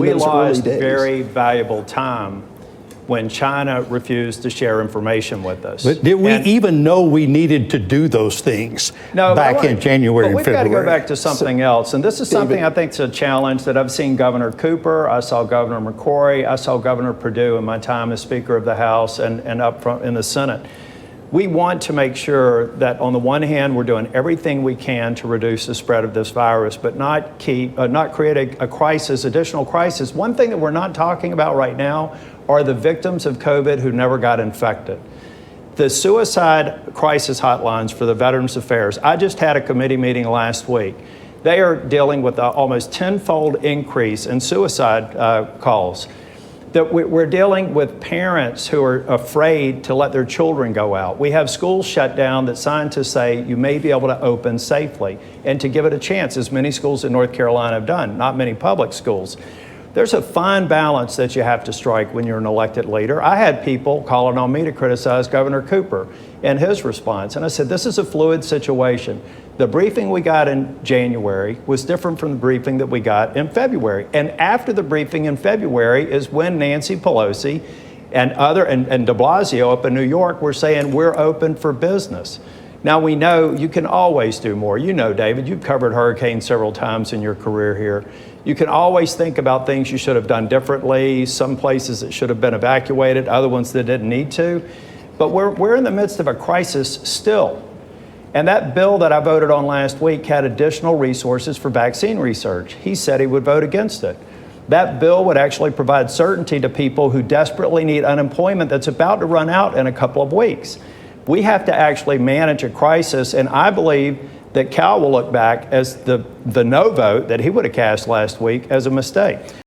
we those early lost days. very valuable time when China refused to share information with us. But did we even know we needed to do those things back in January and We've February? got to go back to something else. And this is something I think is a challenge that I've seen Governor Cooper, I saw Governor McCrory, I saw Governor Perdue in my time as Speaker of the House and up front in the Senate. We want to make sure that on the one hand, we're doing everything we can to reduce the spread of this virus, but not create a crisis, additional crisis. One thing that we're not talking about right now are the victims of COVID who never got infected. The suicide crisis hotlines for the Veterans Affairs, I just had a committee meeting last week. They are dealing with an almost tenfold increase in suicide calls. That we're dealing with parents who are afraid to let their children go out. We have schools shut down that scientists say you may be able to open safely and to give it a chance, as many schools in North Carolina have done, not many public schools. There's a fine balance that you have to strike when you're an elected leader. I had people calling on me to criticize Governor Cooper and his response. And I said, this is a fluid situation. The briefing we got in January was different from the briefing that we got in February. And after the briefing in February is when Nancy Pelosi and de Blasio up in New York were saying we're open for business. Now we know you can always do more. You know, David, you've covered hurricanes several times in your career here. You can always think about things you should have done differently, some places that should have been evacuated, other ones that didn't need to. But we're in the midst of a crisis still. And that bill that I voted on last week had additional resources for vaccine research. He said he would vote against it. That bill would actually provide certainty to people who desperately need unemployment that's about to run out in a couple of weeks. We have to actually manage a crisis, and I believe that Cal will look back as the no vote that he would have cast last week as a mistake.